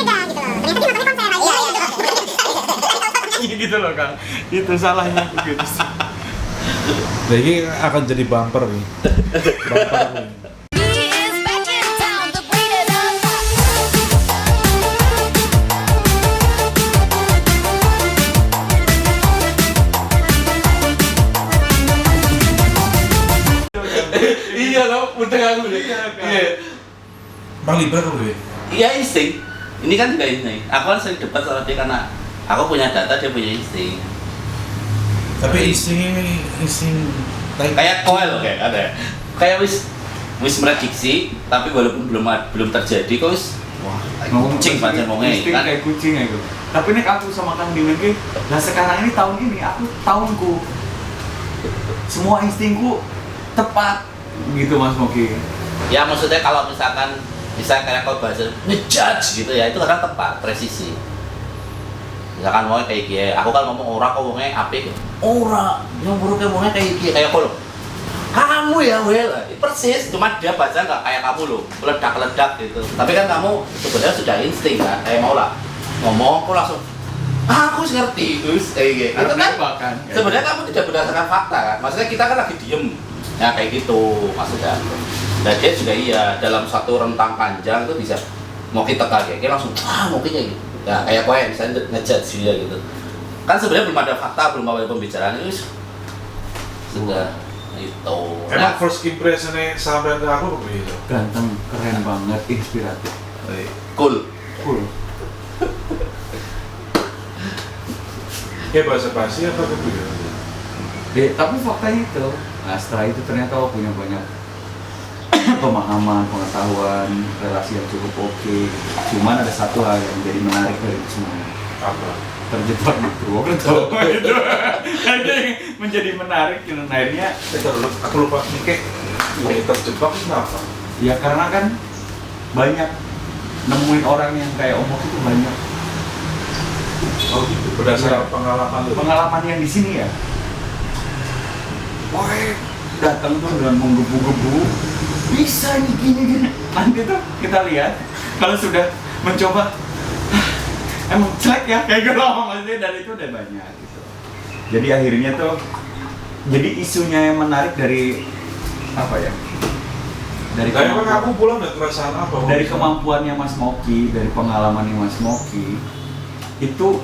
beda gitu loh. Ternyata dia nontonnya konser aja. Iya gitu loh Kang. Itu salahnya gitu. Nah, ini akan jadi bumper nih. Bumper nih. Iya loh, udah aku deh. Iya. Bang Libra kok gue? Iya insting. Ini kan juga insting. Aku kan sering debat sama dia karena aku punya data, dia punya insting. Tapi insting Kayak koel loh kayak ada. Kayak wis prediksi, tapi walaupun belum terjadi kok wis kucing pancen wonge insting kan. kayak kucing itu. Tapi nek aku sama Kang Dimen ki, nah sekarang ini tahun ini aku tahunku. Semua instingku tepat gitu Mas Moki. Ya maksudnya kalau misalkan bisa kayak kau bahasa ngejudge gitu ya, itu kan tepat, presisi. Misalkan mau kayak gini, aku kan ngomong ora kok wonge apik. Ora, yang buruknya wonge kayak gini, kayak kok. Kamu ya Wel, persis, cuma dia baca nggak kayak kamu loh, meledak-ledak gitu. Tapi kan kamu sebenarnya sudah insting kan, kayak mau lah ngomong, aku langsung aku ngerti, terus kayak gitu. Itu kan sebenarnya kamu tidak berdasarkan fakta kan, maksudnya kita kan lagi diem, ya kayak gitu maksudnya. Dan dia juga iya dalam satu rentang panjang itu bisa mau kita kaget, langsung mau kayak gitu. Ya kayak kowe misalnya ngejudge dia gitu. Kan sebenarnya belum ada fakta, belum ada pembicaraan itu sudah itu. Emang first impressionnya sampai ke aku begitu. Ganteng, keren banget, inspiratif. Cool. Kayak bahasa basi apa begitu? Tapi faktanya itu, nah setelah itu ternyata aku punya banyak pemahaman, pengetahuan, relasi yang cukup oke. Cuman ada satu hal yang menjadi menarik dari itu semuanya. Apa? Terjebak gitu, itu ada yang menjadi menarik dan akhirnya Aku lupa nih kayak ini terjebak kenapa? ya karena kan banyak nemuin orang yang kayak Omok itu banyak Oh gitu, berdasarkan pengalaman yang di sini ya. Wah, datang tuh dengan menggebu-gebu, bisa nih gini. Nanti tuh kita lihat kalau sudah mencoba emang jelek ya kayak gitu maksudnya, dan itu udah banyak gitu. Jadi akhirnya tuh jadi isunya yang menarik dari apa ya? Dari emang aku pulang udah perasaan apa? dari kemampuannya Mas Moki, dari pengalamannya Mas Moki, itu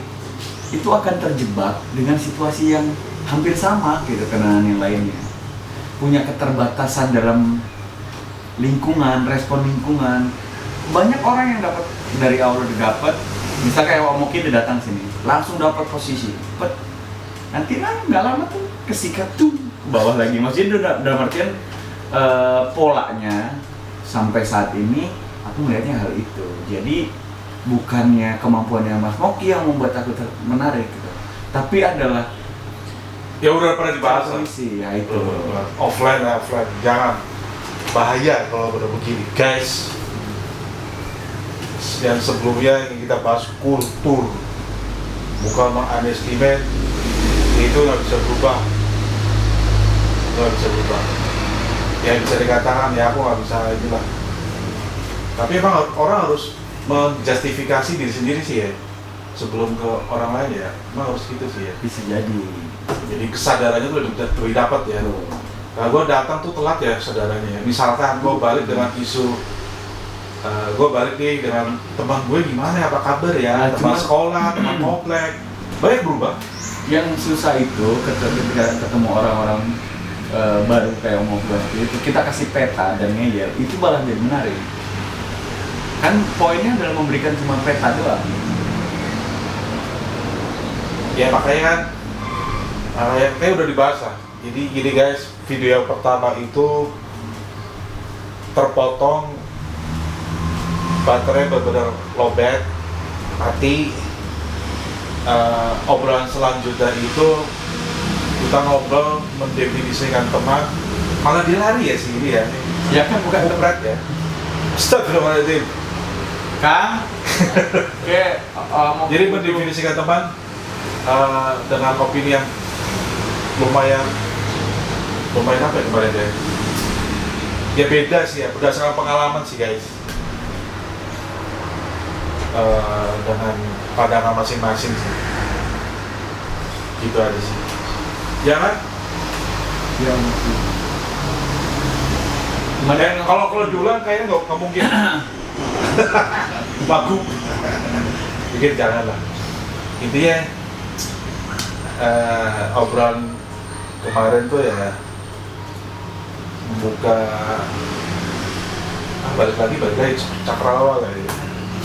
akan terjebak dengan situasi yang hampir sama gitu dengan yang lainnya. Punya keterbatasan dalam lingkungan, respon lingkungan. Banyak orang yang dapat dari awal udah dapat, misalnya kayak Om Moki udah datang sini, langsung dapat posisi, nanti nggak lama tuh kesikat tuh ke bawah lagi. Maksudnya udah artian polanya sampai saat ini aku melihatnya hal itu. Jadi bukannya kemampuannya Mas Moki yang membuat aku menarik gitu, tapi adalah ya udah pernah dibahas sih ya itu offline jangan bahaya kalau udah begini guys. Yang sebelumnya yang kita bahas kultur, bukan mengestimate, itu nggak bisa berubah. Ya bisa dikatakan ya aku nggak bisa itulah. Tapi emang orang harus menjustifikasi diri sendiri sih ya, sebelum ke orang lain ya, emang harus gitu sih ya. bisa jadi. Jadi kesadarannya tuh lebih dapat ya. Nah gue datang tuh telat ya kesadarannya. Misalkan gue balik dengan isu, gue balik nih dengan teman gue gimana, apa kabar ya, teman sekolah, teman komplek, banyak berubah. Yang susah itu ketika ketemu orang-orang baru kayak Om Moki itu, kita kasih peta dan ngeyel, itu malah jadi menarik. Kan poinnya adalah memberikan cuma peta doang. Ya makanya kan, kayak udah dibahas lah. Jadi gini guys, video yang pertama itu terpotong, baterai benar-benar lowbat, mati. Obrolan selanjutnya itu kita ngobrol mendefinisikan teman, malah dia lari ya sih ini ya. Ya kan bukan berat ya. Astagfirullahaladzim. Kang, jadi mendefinisikan teman dengan opini yang lumayan apa ya kemarin ya? Ya beda sih ya, berdasarkan pengalaman sih guys. dengan pandangan masing-masing sih. Gitu aja sih. Ya kan? Ya mungkin. Kalau duluan kayaknya nggak mungkin. Bagus. Bikin jangan lah. Intinya obrolan kemarin tuh ya membuka balik lagi cakrawala kali ya.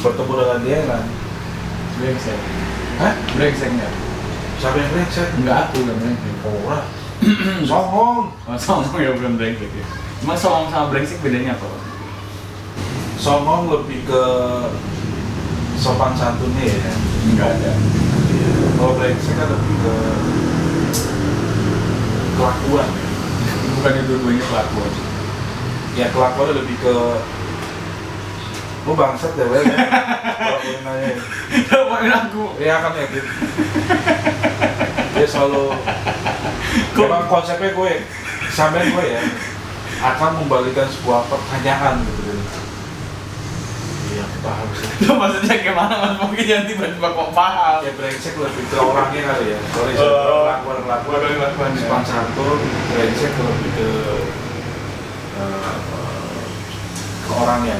Bertemu dengan dia kan. Brengsek. Hah? Brengsek nggak? Siapa yang brengsek? Enggak, aku yang brengsek. Orang. Songong. Oh, songong ya bukan brengsek ya. Emang songong sama brengsek bedanya apa? Songong lebih ke sopan santunnya ya. Enggak ada. Kalau brengsek kan lebih ke kelakuan. Bukannya dua-duanya kelakuan. Ya kelakuan lebih ke lu bangsat deh, ya. Kalau gue nanya, Ngapain aku? ya kan ya gitu. Dia selalu, memang konsepnya gue, sampai gue ya akan membalikan sebuah pertanyaan gitu. Iya, paham sih. Itu maksudnya gimana Mas Bogi yang tiba-tiba kok paham? Ya brengsek lebih ke orangnya kali ya. Sorry, kelakuan sopan santun, brengsek lebih ke orangnya.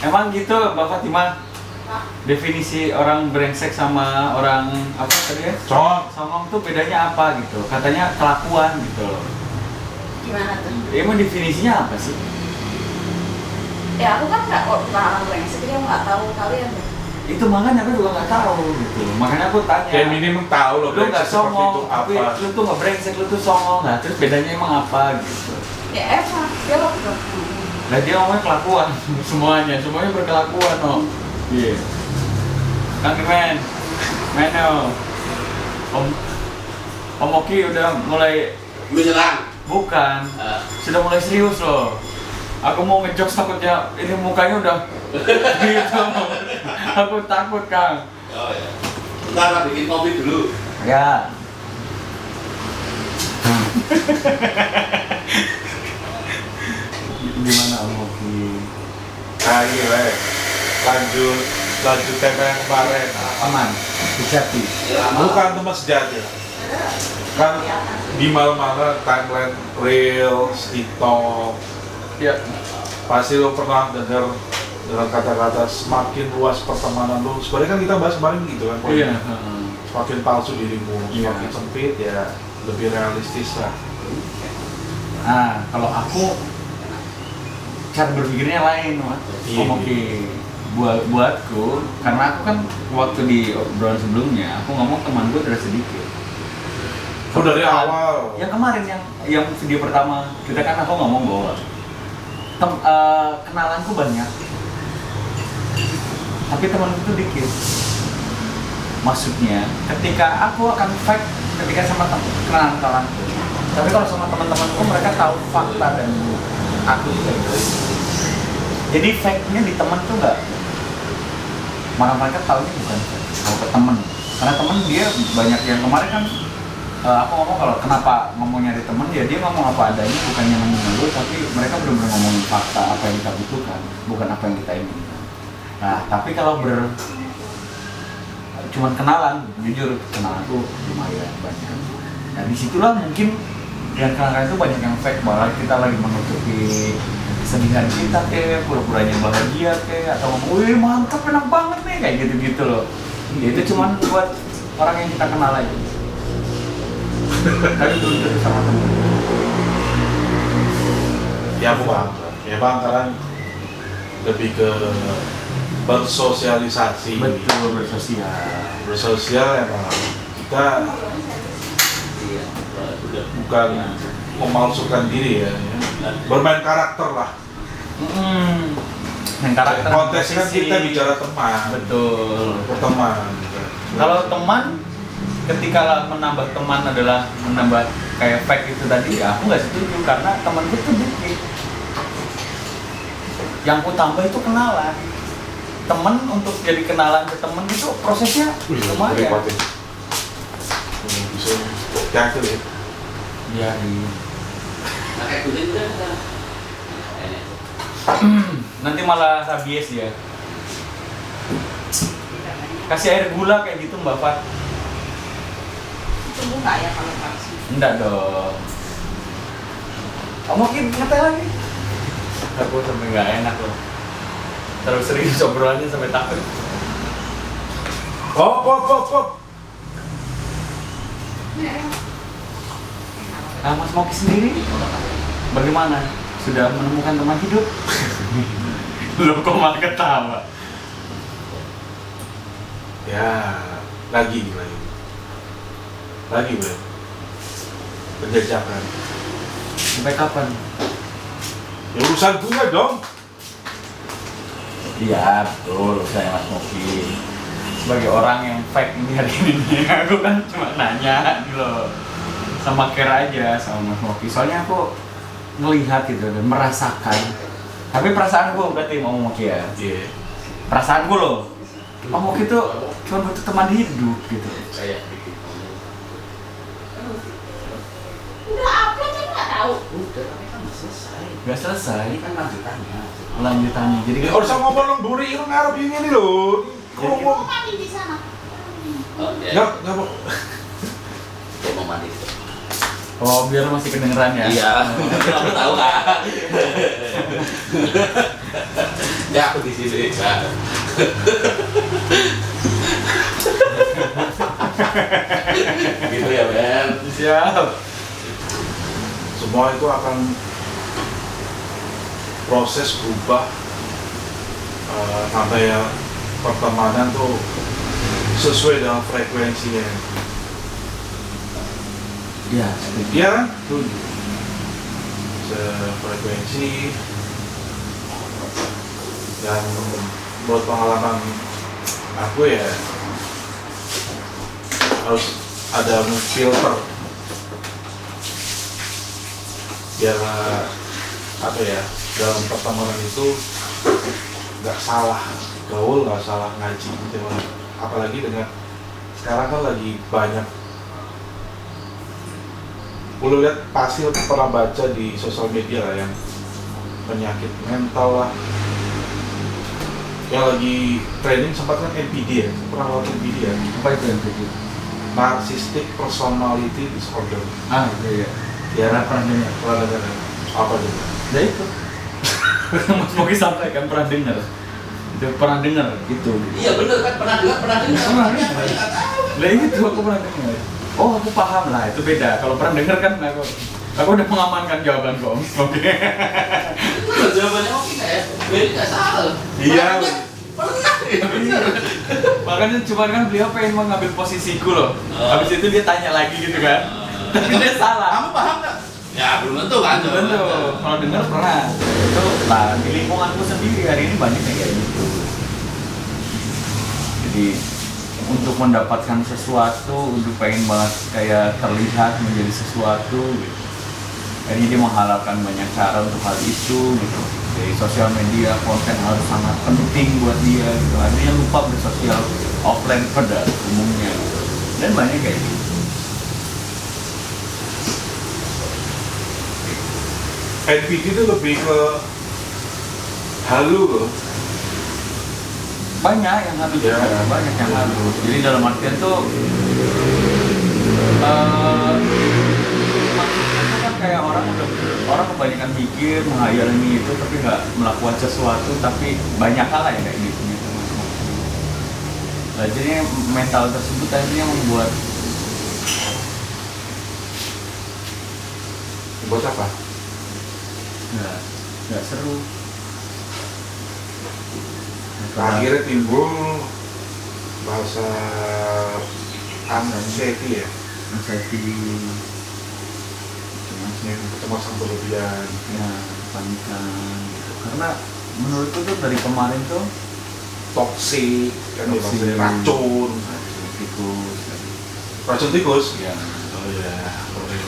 Emang gitu Mbak Fatimah? Definisi orang brengsek sama orang apa tadi ya? Songong tuh bedanya apa gitu? Katanya kelakuan gitu loh. Gimana tuh? Emang definisinya apa sih? Ya aku kan nggak bukan orang brengsek, jadi aku nggak tahu kalian deh. Itu makanya aku juga nggak tahu gitu. Makanya aku tanya. Ya minimum tahu loh Lu nggak brengsek seperti songong, itu tapi apa. lu tuh nggak brengsek, lu tuh songong. Nah terus bedanya emang apa gitu? Ya emang, dia waktu itu. Nah dia ngomongnya kelakuan semuanya berkelakuan oh. Iya. Kang Kemen, Meno, Om Oki udah mulai Menyerang. bukan, sudah mulai serius loh. Aku mau ngejokes takutnya ini mukanya udah gitu. Aku takut Kang. Oh ya. Bentar, bikin kopi dulu. Ya. Gimana Om Oki? Iya, lanjut tema yang kemarin. Aman, sejati. Bukan teman sejati. Kan di mana-mana timeline reels, TikTok, Ya. pasti lo pernah dengar dengan kata-kata semakin luas pertemanan lo. Sebenarnya kan kita bahas kemarin gitu kan. Iya. Semakin palsu dirimu, Iya. semakin sempit ya lebih realistis lah. Nah, kalau aku cara berpikirnya lain, Mas. Iya, Om Oki. Buatku, karena aku kan waktu di obrolan sebelumnya, aku ngomong teman gue ada sedikit. Oh dari awal. Yang kemarin yang video pertama kita kan aku ngomong bahwa kenalanku banyak, tapi temanku itu dikit. Maksudnya, ketika aku akan fake ketika sama kenalan-kenalanku, tapi kalau sama teman-temanku mereka tahu fakta dan aku fake. Jadi fake-nya di teman tuh nggak, malah mereka tahunya bukan fake, kalau ke teman. Karena teman dia banyak yang kemarin kan aku ngomong kalau kenapa ngomongnya di teman ya dia ngomong apa adanya, bukannya ngomong tapi mereka benar-benar ngomongin fakta apa yang kita butuhkan, bukan apa yang kita inginkan. Nah tapi kalau cuman kenalan, jujur kenalanku lumayan banyak. Nah disitulah mungkin yang kenalan itu banyak yang fake, malah kita lagi menutupi kesedihan kita pura-puranya bahagia atau ngomong, wih mantap enak banget nih kayak gitu-gitu loh. Ya, itu cuman buat orang yang kita kenal aja. Tapi belum tentu sama temen. Ya bang, karena lebih ke bersosialisasi. Betul, bersosial Emang kita bukan memalsukan diri ya, bermain karakter lah. Yang karakter Konteksnya kan kita bicara teman. Betul. Berteman. Kalau teman, ketika menambah teman adalah menambah kayak fake itu tadi, ya aku nggak setuju karena temanku tuh dikit. Yang ku tambah itu kenalan. Temen untuk jadi kenalan ke temen itu prosesnya lumayan. Bisa jatuh ya. Iya. Pakai kuning udah. Nanti malah rabies dia. Kasih air gula kayak gitu Mbak Fat. Tunggu nggak ya kalau vaksin? Enggak dong. Kamu ngetel lagi? Aku sampai nggak enak loh. Terus serius obrolannya sampai takut. Hop. Nah, Mas Moki sendiri bagaimana? Sudah menemukan teman hidup? Lo kok malah ketawa? Ya, lagi bro. Penjajakan. Sampai kapan? Ya urusan gue dong. Iya, betul, saya Mas Moki. Sebagai orang yang fake ini hari ini, aku kan cuma nanya gitu loh. Sama care aja sama Mas Moki. Soalnya aku melihat itu dan merasakan. Tapi perasaanku berarti mau Moki ya. Iya. Perasaanku loh. Mas Moki tuh cuma butuh teman hidup gitu. Saya Udah upload kan nggak tahu. udah, tapi kan udah selesai. Gak selesai. Ini kan lanjutannya. Lanjutannya. Jadi Ya harus ngomong lu buri itu ngarep ini loh. Mau Ngomong. mandi di sana. Oh, ya. Enggak mau. Dia mau mandi. oh biar masih kedengeran ya. Iya, kamu tahu kan? Ya aku di sini. Nah. Gitu ya, Ben. Siap. Semua itu akan proses berubah. Namanya pertemanan tuh sesuai dengan frekuensinya. Iya, setuju. Iya kan? Setuju. Sefrekuensi dan menurut pengalaman aku ya harus ada filter biar apa ya dalam pertemanan itu nggak salah gaul, nggak salah ngaji gitu. Apalagi dengan sekarang kan lagi banyak, lu lihat pasti pernah baca di sosial media lah yang penyakit mental lah yang lagi trending, sempat kan NPD ya, pernah ngeliat NPD ya, Apa itu yang begitu? Narcissistic Personality Disorder. Ah, iya. Ya, Pernah dengar. pernah dengar ya? Apa juga? Ya itu. Mas Moki sampaikan pernah dengar. Itu pernah dengar itu. Iya bener kan, pernah dengar. Pernah dengar. Lah itu aku pernah dengar. Oh, aku paham lah, itu beda. Kalau pernah dengar kan aku udah mengamankan jawaban kok. Oke. Bener jawabannya oke nggak ya? Beri nggak salah. Iya. Pernah ya bener. Makanya cuman kan beliau pengen mengambil posisiku loh. Habis itu dia tanya lagi gitu kan. Tapi dia salah. Kamu paham nggak? Ya belum tentu kan. Belum tentu. Kalau dengar pernah. Itu lah di lingkunganku sendiri hari ini banyak yang kayak gitu. Jadi untuk mendapatkan sesuatu, untuk pengen banget kayak terlihat menjadi sesuatu gitu. Akhirnya dia menghalalkan banyak cara untuk hal itu gitu. Dari sosial media, konten harus sangat penting buat dia gitu. Akhirnya lupa bersosial offline pada umumnya gitu. Dan banyak kayak gitu. NPD itu lebih ke halu loh. Banyak yang harus Ya. banyak yang harus. Jadi dalam artian tuh maksudnya tuh kan kayak orang kebanyakan mikir menghayal ini itu tapi nggak melakukan sesuatu, tapi banyak hal yang kayak gitu. Nah, jadi mental tersebut akhirnya membuat Buat apa? nggak seru. Akhirnya timbul bahasa anxiety ya, Anxiety, kecemasan berlebihan. ya panikan gitu. Karena menurutku tuh dari kemarin tuh Toxic, kan Toxic. bahasa racun, tikus, racun tikus. ya Oh iya, boleh.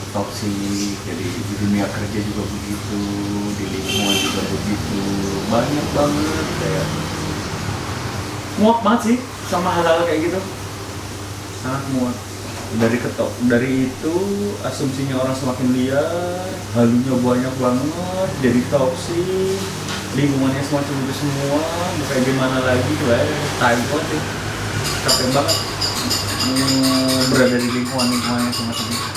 toksik, jadi di dunia kerja juga begitu, di lingkungan juga begitu, banyak banget kayak muak banget sih sama hal-hal kayak gitu, sangat muak. Dari itu asumsinya orang semakin liar, halunya banyak banget, jadi toksik, lingkungannya semacam itu semua, kayak gimana lagi lah, tai banget, capek banget berada di lingkungan-lingkungannya semacam itu.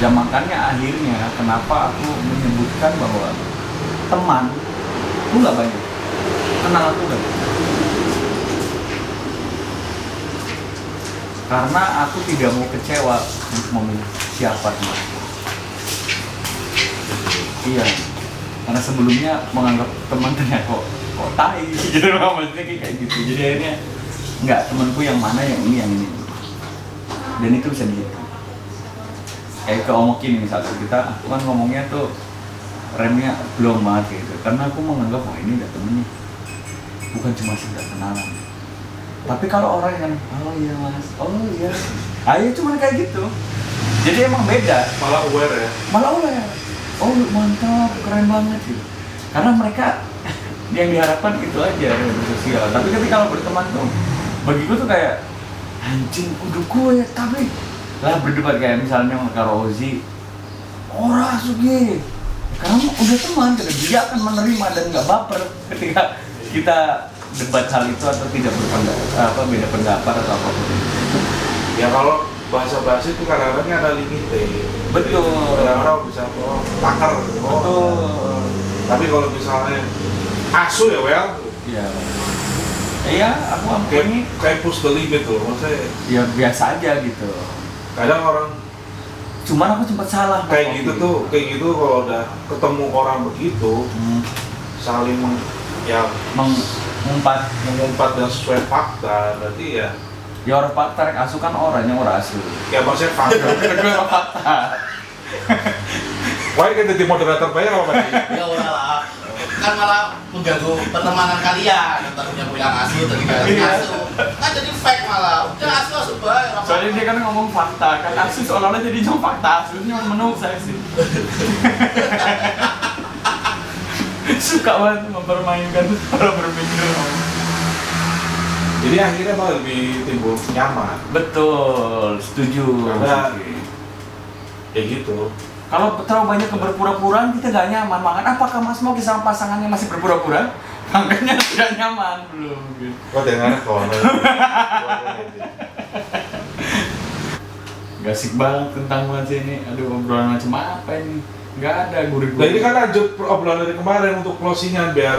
Ya makanya akhirnya kenapa aku menyebutkan bahwa teman itu nggak banyak, kenal aku nggak banyak. Karena aku tidak mau kecewa untuk memilih siapa teman. Iya, karena sebelumnya menganggap teman ternyata kok tai gitu loh, maksudnya kayak gitu. Jadi akhirnya nggak, temanku yang mana, yang ini. Dan itu bisa dihitung. Kayak ke Omoki nih misalnya, aku kan ngomongnya tuh remnya belum banget gitu, karena aku menganggap ini udah temennya, bukan cuma sekedar kenalan. Tapi kalau orang yang oh iya mas, oh iya, ayo cuman kayak gitu, jadi emang beda. Malah aware ya. Oh mantap, keren banget gitu. Karena mereka yang diharapkan itu aja dari sosial. Tapi kalau berteman tuh, bagiku tuh kayak anjing udah gue tapi lah berdebat kayak misalnya karo Ozi, ora Sugi, kamu udah teman, dia akan menerima dan nggak baper ketika kita debat hal itu atau tidak beda pendapat atau apapun. Ya kalau bahasa itu kadang-kadang ada limitnya. Betul. Kadang-kadang bisa pakar. Betul. Tapi kalau misalnya asu ya well. Iya. Iya, aku ini kayak push the limit tuh, maksudnya. Ya biasa aja gitu. Kadang orang cuman aku sempat salah kayak gitu kalau udah ketemu orang begitu saling mengumpat dan sesuai fakta, berarti ya orang fakta rek asu kan orangnya orang asu ya maksudnya fakta. Wah kita jadi moderator bayar apa nih? Ya udah lah, kan malah mengganggu pertemanan kalian. Tadinya bilang asu, tadi bilang asu, kan jadi fake malah. Udah asu baik. Soalnya dia kan ngomong fakta, kan asu seolah-olah jadi cuma fakta, asunya menurut saya sih. Suka banget mempermainkan para berpikir. Jadi akhirnya malah lebih timbul nyaman. Betul, setuju. Karena kayak gitu. Kalau terlalu banyak keberpura-puraan kita nggak nyaman. Makanya apakah Mas Moki sama pasangannya masih berpura-pura? Makanya tidak nyaman belum. Kok dengar kawan? Gak asik banget tentang bahas ini. Aduh, obrolan macam apa ini? Nggak ada gurih-gurih. Nah ini kan lanjut obrolan dari kemarin untuk closingan biar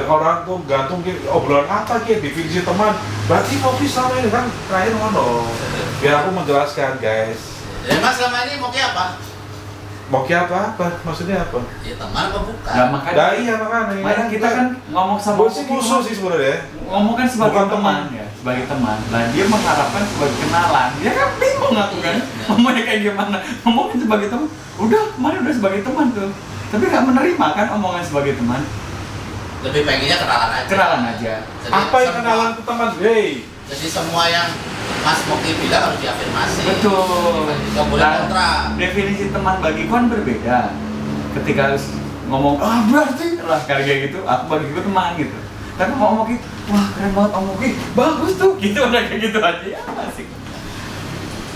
orang tuh gantung obrolan apa gitu, definisi teman. Berarti Moki selama ini kan terakhir ngono. Biar aku menjelaskan guys. Ya Mas selama ini Moki apa? Moki apa? Maksudnya apa? Ya teman apa bukan? Nah, makanya kita kan ngomong sama sih musuh sih sebenarnya. Ngomong kan sebagai bukan teman ya, sebagai teman. Nah dia mengharapkan sebagai kenalan. Dia kan bingung aku kan. Ngomongnya kayak gimana? Ngomongin sebagai teman. Udah kemarin udah sebagai teman tuh. Tapi nggak menerima kan omongan sebagai teman. Lebih pengennya kenalan aja. Kenalan aja. Jadi apa yang kenalan ke teman? Hey. Jadi semua yang Mas Moki bilang harus diafirmasi. Betul. Nggak boleh kontra. Definisi teman bagiku kan berbeda. Ketika ngomong, berarti lah kayak gitu, aku bagiku teman gitu. Tapi mau Moki, wah keren banget Om Moki, bagus tuh, gitu udah kayak gitu aja, ya asik.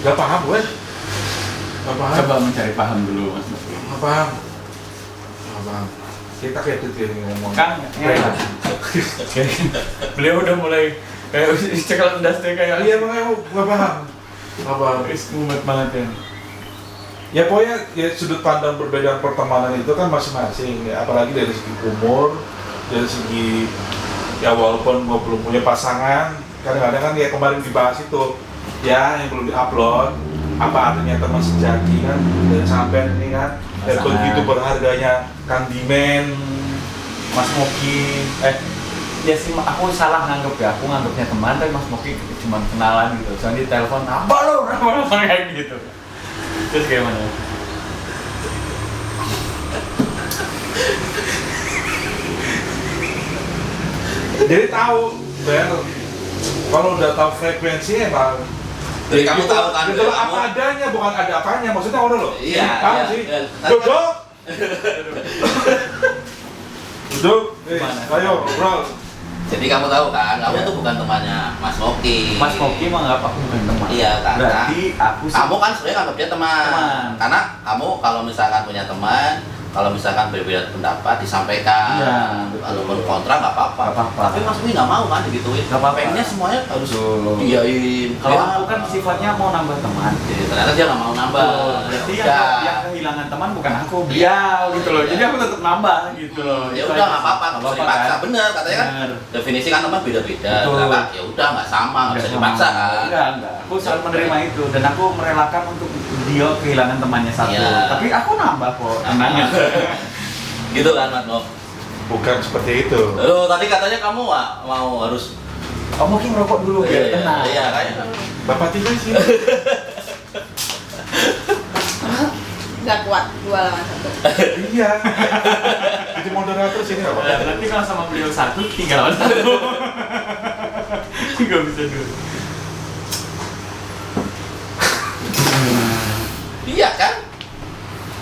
Gak paham gue. Gak paham. Coba mencari paham dulu Mas Moki. Gak paham. Gak paham. Kita kayak itu ngomong. Kang, beliau udah mulai kayak cekal industri kayak iya makanya gak paham. Gak paham. Mumet banget ya. Ya pokoknya ya sudut pandang perbedaan pertemanan itu kan masing-masing ya, apalagi dari segi umur, dari segi ya walaupun gue belum punya pasangan, kadang-kadang kan ya kemarin dibahas itu ya yang belum diupload apa artinya teman sejati kan dan sampai ini kan dan begitu berharganya Kang Dimen, Mas Moki, ya sih aku salah nganggep ya, aku nganggepnya teman tapi Mas Moki cuma kenalan gitu. Soalnya di telepon apa lo kayak gitu. Terus kayak mana? Jadi tahu, Bel, kalau udah tahu frekuensinya emang. Jadi kamu tahu kan? Itu apa adanya, bukan ada apanya. Maksudnya orang loh. Iya. Tahu sih. Duduk. Duduk. Gimana? Ayo, ngobrol. Jadi kamu tahu kan, kamu tuh bukan temannya Mas Moki. Mas Moki menganggap aku bukan teman. Iya, karena berarti aku kamu kan sebenarnya anggap dia teman. Karena kamu kalau misalkan punya teman, kalau misalkan berbeda pendapat disampaikan, Iya, betul. walaupun kontra nggak apa-apa. Nggak apa-apa. Tapi Mas Moki nggak mau kan digituin. Nggak apa-apa. Pengennya semuanya harus Betul. diain. Kalau aku kan sifatnya mau nambah teman. Jadi, ternyata dia nggak mau nambah. Berarti Udah. yang kehilangan teman bukan aku, beliau gitu loh. Jadi aku tetap nambah gitu loh. Ya Itu udah aja. nggak apa-apa, nggak usah dipaksa. kan? Bener katanya kan. Bener. Definisi kan teman beda-beda. Betul. Kenapa? Ya udah nggak sama, nggak bisa dipaksa kan. Enggak. Aku selalu menerima itu dan aku merelakan untuk dia kehilangan temannya satu. Iya. Tapi aku nambah kok, tenang aja. Gitu kan Mas Mo. Bukan seperti itu. Loh, tadi katanya kamu mau harus Oh mungkin ngerokok dulu biar tenang. Iya, kayaknya. Bapak tiga sih. Nggak kuat 2 lawan 1. Iya. Jadi moderator sini apa? Nanti kalau sama beliau satu, 3 lawan 1. Nggak bisa dulu. Iya kan?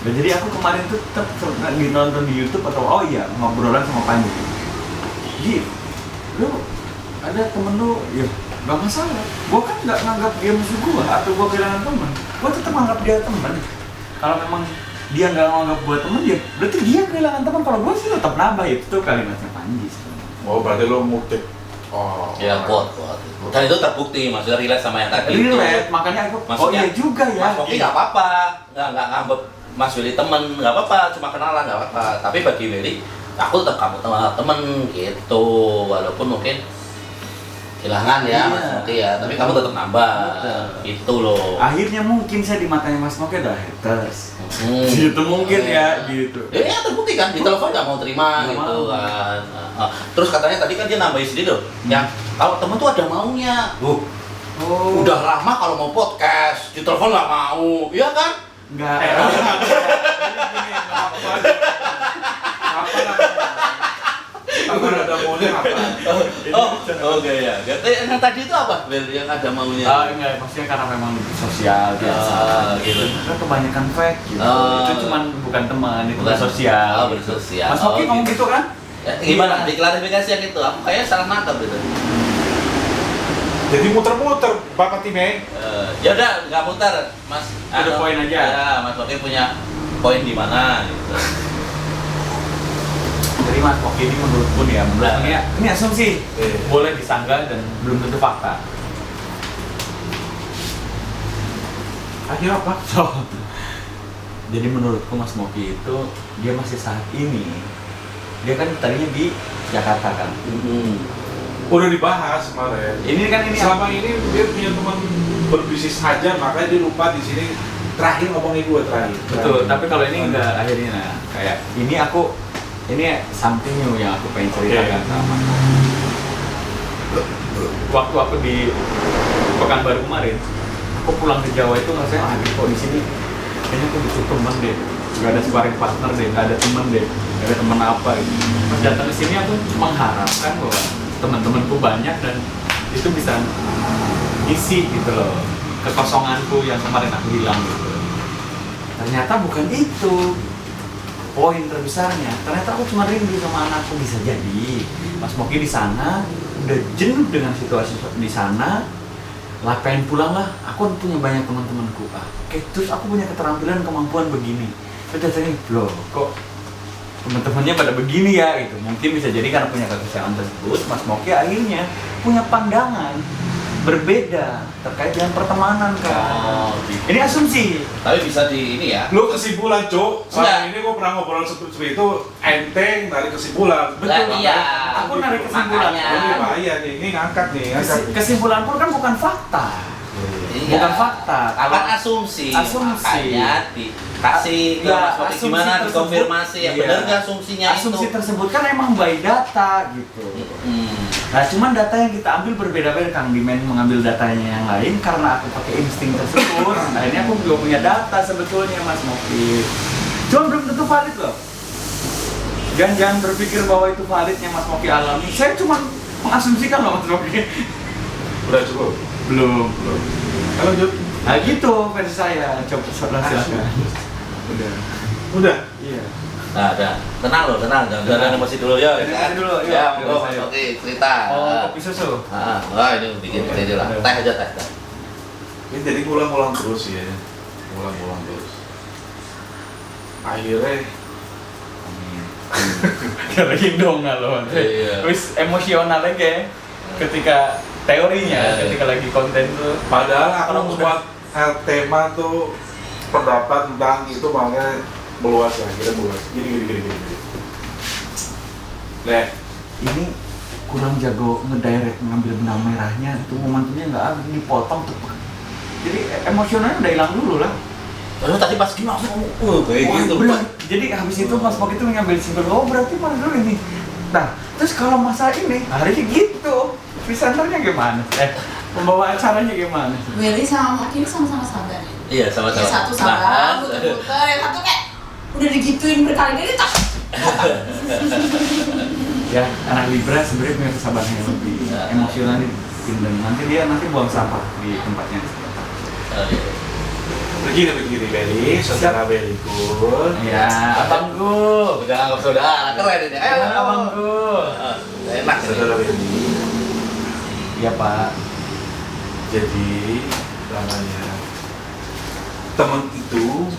Nah, jadi aku kemarin tuh tetap nonton di YouTube atau ngobrolan sama Panji. Ji, lu ada temen lu, ya nggak masalah. Gua kan nggak nganggap dia musuh gua atau gua kehilangan teman. Gua tetap nganggap dia teman. Kalau memang dia nggak nganggap gua teman, dia berarti dia kehilangan teman. Kalau gua sih tetap nambah itu tuh kalimatnya Panji. Oh, berarti lo mutip. Oh. Ya kuat. Dan itu terbukti, maksudnya relate sama yang tadi itu. Relate, makanya aku. Maksudnya, iya juga ya. Mas Moki nggak apa-apa, nggak nganggep Mas Willy temen, nggak apa-apa, cuma kenalan nggak apa-apa. Tapi bagi Willy, aku tetap kamu temen gitu, walaupun mungkin kehilangan ya Iya. Mas Moki ya, tapi kamu tetap nambah, Betul. gitu loh. Akhirnya mungkin saya di matanya Mas Moki ada haters. Hmm. Gitu mungkin ya, gitu. Ya terbukti kan, di telepon nggak mau terima Nggak gitu mau. kan. Terus katanya tadi kan dia nambahin sendiri loh, yang kalau temen tuh ada maunya. Oh. Udah lama kalau mau podcast, di telepon nggak mau, iya kan? Enggak. Apa ada maunya apa? Oke ya. Yang tadi itu apa? Bel, yang ada maunya. Enggak, maksudnya karena memang sosial biasa. Gitu. Kan kebanyakan fake gitu. Oh. Itu cuman bukan teman, itu Bukan. bersosial. Oh, bersosial. Mas Hoki Oh, ngomong gitu kan? Ya, gimana? Diklarifikasi yang itu. Aku kayaknya salah nangkap gitu. Jadi muter-muter Bapak Time. Ya udah, nggak muter, Mas. Ada poin aja. Ya, Mas Hoki punya poin di mana gitu. Jadi Mas Hoki ini menurutku nih ya, menurutku ini asumsi. Iya. Boleh disanggah dan belum tentu fakta. Akhirnya apa? Jadi menurutku Mas Moki itu dia masih saat ini, dia kan tadinya di Jakarta kan. Udah dibahas kemarin. Ini kan ini Selama ini dia punya teman berbisnis aja, makanya dia lupa di sini. Terakhir ngomongin gue terakhir. betul. Tapi kalau ini enggak akhirnya nah, kayak ini something new yang aku pengen ceritakan sama. Waktu aku di Pekanbaru kemarin, aku pulang ke Jawa itu rasanya kok di sini kayaknya aku butuh teman deh, nggak ada sparring partner deh, nggak ada teman deh, nggak ada teman apa gitu. Pas datang ke sini aku mengharapkan bahwa teman-temanku banyak dan itu bisa isi gitu loh kekosonganku yang kemarin aku hilang gitu. Ternyata bukan itu poin terbesarnya. Ternyata aku cuma rindu sama anakku. Bisa jadi Mas Moki di sana udah jenuh dengan situasi di sana. Lah pengen pulang lah, aku punya banyak teman-temanku. Oke, terus aku punya keterampilan kemampuan begini. Terus datangnya, loh kok teman-temannya pada begini ya gitu. Mungkin bisa jadi karena punya kekecewaan tersebut, Mas Moki akhirnya punya pandangan berbeda terkait dengan pertemanan kan. Gitu. Ini asumsi. Tapi bisa di ini ya. Lu kesimpulan, Cok. Enggak. Selama ini gue pernah ngobrol seperti itu, enteng narik kesimpulan. Lah, iya. Aku narik kesimpulan. Makanya. Ini bahaya nih, ini ngangkat nih. Kesimpulan pun kan bukan fakta. Iya. Bukan fakta. Akan asumsi. Asumsi. Makanya dikasih ke Ya, Mas Moki asumsi gimana tersebut, dikonfirmasi ya iya. benar nggak asumsinya Asumsi itu. tersebut kan emang by data gitu. Nah, cuman data yang kita ambil berbeda-beda. Kang Dimen mengambil datanya yang lain karena aku pakai insting tersebut. Nah, ini aku belum punya data sebetulnya Mas Moki. Cuma belum tentu valid loh. Jangan berpikir bahwa itu validnya Mas Moki alami. Saya cuma mengasumsikan loh Mas Moki. Udah cukup. Belum. Kalau Jok, Nah gitu versi saya. Coba silakan. udah. Iya. Nah, udah. Tenang loh, tenang. Jangan emosi dulu ya. Jangan emosi dulu, yuk. Ya, Yuk, monggo. saya. Oke, cerita. Oh, kopi susu. Wah, ini bikin ini lah. Teh aja teh. Ini jadi ngulang-ngulang terus ya, ngulang-ngulang terus. Akhirnya, Lagi dong lo. Iya. Terus emosional aja ketika teorinya, ketika lagi konten tuh. padahal aku Orang membuat tema tuh pendapat tentang itu makanya meluas lah, kita meluas. Gini. Nah, Ini kurang jago ngedirect ngambil benang merahnya, itu momentumnya nggak ada, dipotong tuh. Jadi emosionalnya udah hilang dulu lah. Terus tadi pas gini langsung kayak Wah, gitu. bener. Jadi habis itu Mas Pok itu ngambil simpel, oh berarti Mas dulu ini. Nah, terus kalau masa ini harusnya gitu. Presenternya gimana? Pembawa acaranya gimana? Willy sama Moki ini sama-sama sabar ya. Iya, sama-sama. Yang satu sabar, muter-muter, yang satu kayak udah digituin berkali-kali tak. Ya, anak Libra sebenarnya punya kesabaran yang lebih emosional dan nanti dia buang sampah di tempatnya. begini Beli, saudara Beliku. Ya, abangku. Udah anggap saudara, keren ini. Ayo, abangku. Enak ini. Saudara Beli. Iya Pak. Jadi namanya teman itu